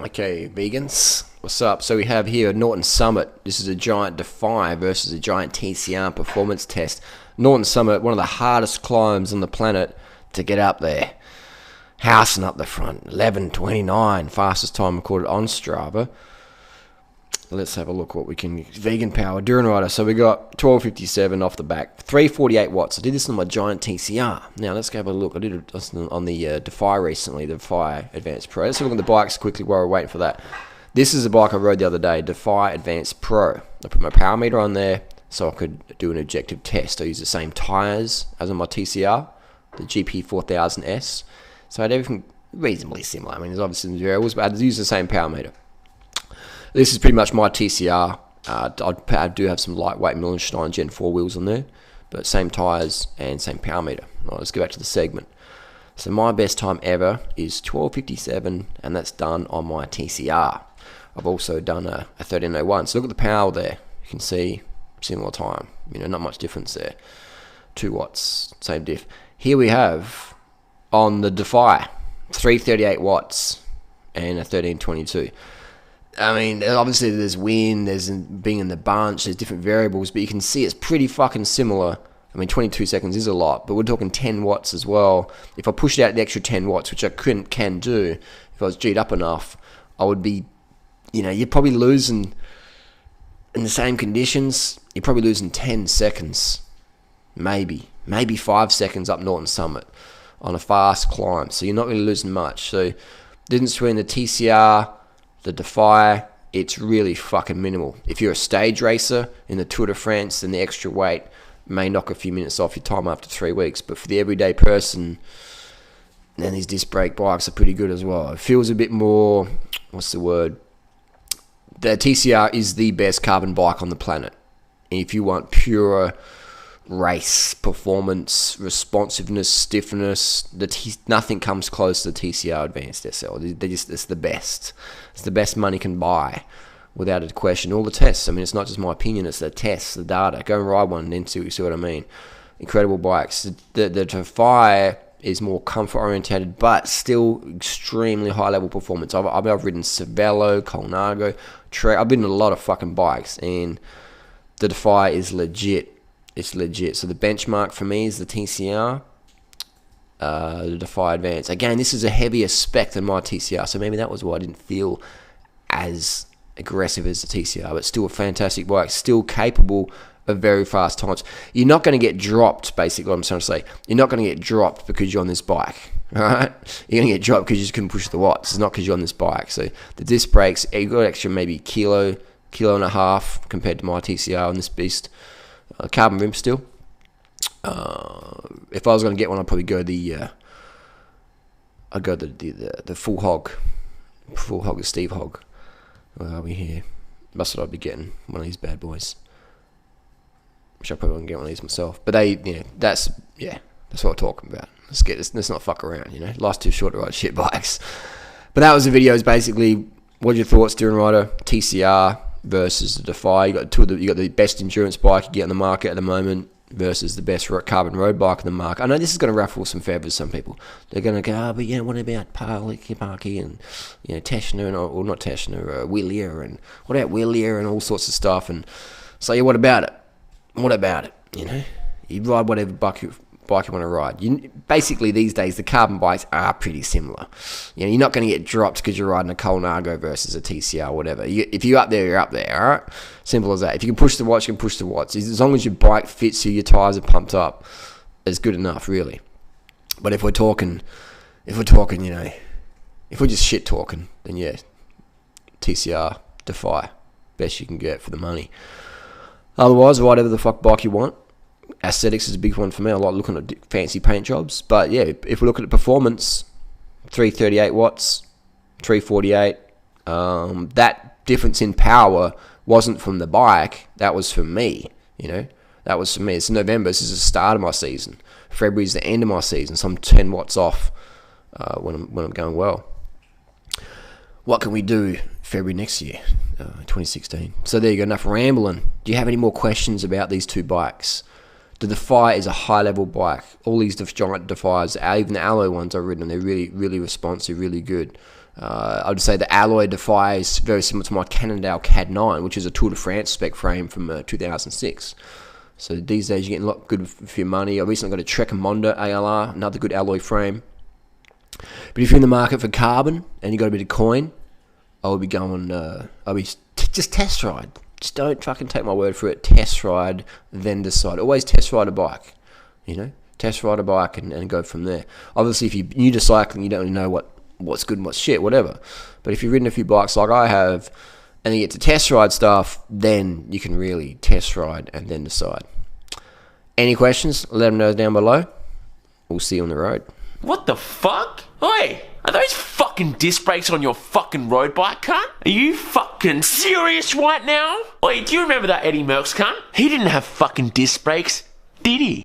Okay, vegans, what's up? So we have here a Norton Summit. This is a giant Defy versus a giant TCR performance test. Norton Summit, one of the hardest climbs on the planet to get up there. Housing up the front, 11:29, fastest time recorded on Strava. Let's have a look what we can. Vegan power, Duran Rider. So we got 12:57 off the back, 348 watts. I did this on my giant TCR. Now let's go have a look. I did it on the Defy recently, the Defy Advanced Pro. Let's look at the bikes quickly while we're waiting for that. This is a bike I rode the other day, Defy Advanced Pro. I put my power meter on there so I could do an objective test. I used the same tyres as on my TCR, the GP 4000S. So I had everything reasonably similar. I mean, there's obviously some variables, but I used the same power meter. This is pretty much my TCR. I do have some lightweight Millenstein Gen 4 wheels on there, but same tyres and same power meter. All right, let's go back to the segment. So my best time ever is 12:57, and that's done on my TCR. I've also done a 13:01. So look at the power there. You can see similar time. You know, not much difference there. 2 watts, same diff. Here we have on the Defy, 338 watts and a 13:22. I mean, obviously there's wind, there's being in the bunch, there's different variables, but you can see it's pretty fucking similar. I mean, 22 seconds is a lot, but we're talking 10 watts as well. If I pushed out the extra 10 watts, which I can do, if I was G'd up enough, I would be, you know, you're probably losing, in the same conditions, you're probably losing 10 seconds, maybe 5 seconds up Norton Summit on a fast climb, so you're not really losing much. So, the difference between the TCR, the Defy, it's really fucking minimal. If you're a stage racer in the Tour de France, then the extra weight may knock a few minutes off your time after 3 weeks. But for the everyday person, then these disc brake bikes are pretty good as well. It feels a bit more, what's the word? The TCR is the best carbon bike on the planet. And if you want pure race, performance, responsiveness, stiffness, nothing comes close to the TCR Advanced SL. It's the best. It's the best money can buy, without a question. All the tests, I mean, it's not just my opinion, it's the tests, the data. Go and ride one and then see what I mean. Incredible bikes. The Defy is more comfort orientated, but still extremely high level performance. I've ridden Cervelo, Colnago, I've been in a lot of fucking bikes, and the Defy is legit. It's legit. So the benchmark for me is the TCR, the Defy Advance. Again, this is a heavier spec than my TCR, so maybe that was why I didn't feel as aggressive as the TCR, but still a fantastic bike, still capable of very fast times. You're not going to get dropped, basically what I'm trying to say. You're not going to get dropped because you're on this bike, alright? You're going to get dropped because you just couldn't push the watts. It's not because you're on this bike. So the disc brakes, you've got extra maybe kilo and a half compared to my TCR on this beast. Carbon rim still. If I was going to get one, I'd probably go the full hog, the Steve Hog. Where are we here? That's what I'd be getting, one of these bad boys. Which I probably wouldn't get one of these myself. But that's what I'm talking about. Let's not fuck around, you know. Life's too short to ride shit bikes. But that was the video. Is basically, what are your thoughts, Duran Rider, TCR versus the Defy? You got the best endurance bike you get on the market at the moment versus the best carbon road bike on the market. I know this is going to ruffle some feathers. Some people, they're going to go, but what about Parky and Teschner or not Teschner, Willier, and what about Willier and all sorts of stuff? And so what about it? What about it? You ride whatever bike you want to ride. Basically, these days, the carbon bikes are pretty similar. You're not going to get dropped because you're riding a Colnago versus a TCR or whatever. If you're up there, you're up there, all right? Simple as that. If you can push the watts, you can push the watts. As long as your bike fits you, your tyres are pumped up, it's good enough, really. But if we're just shit talking, then yeah, TCR, Defy, best you can get for the money. Otherwise, ride whatever the fuck bike you want. Aesthetics is a big one for me. I like looking at fancy paint jobs. But yeah, if we look at the performance, 338 watts, 348. That difference in power wasn't from the bike. That was from me. That was for me. It's November. This is the start of my season. February's the end of my season. So I'm 10 watts off when I'm going well. What can we do February next year, 2016? So there you go. Enough rambling. Do you have any more questions about these two bikes? The Defy is a high-level bike. All these giant Defies, even the alloy ones I've ridden, they're really, really responsive, really good. I would say the alloy Defy is very similar to my Cannondale CAD 9, which is a Tour de France spec frame from 2006. So these days you're getting a lot good for your money. I recently got a Trekker ALR, another good alloy frame. But if you're in the market for carbon and you got a bit of coin, I would be going. Just test ride. Just don't fucking take my word for it. Test ride, then decide. Always test ride a bike. You know, test ride a bike and go from there. Obviously, if you're new to cycling, you don't really know what's good and what's shit, whatever. But if you've ridden a few bikes like I have, and you get to test ride stuff, then you can really test ride and then decide. Any questions? Let them know down below. We'll see you on the road. What the fuck? Oi, are those fucking disc brakes on your fucking road bike, cunt? Are you fucking serious right now? Oi, do you remember that Eddie Merckx cunt? He didn't have fucking disc brakes, did he?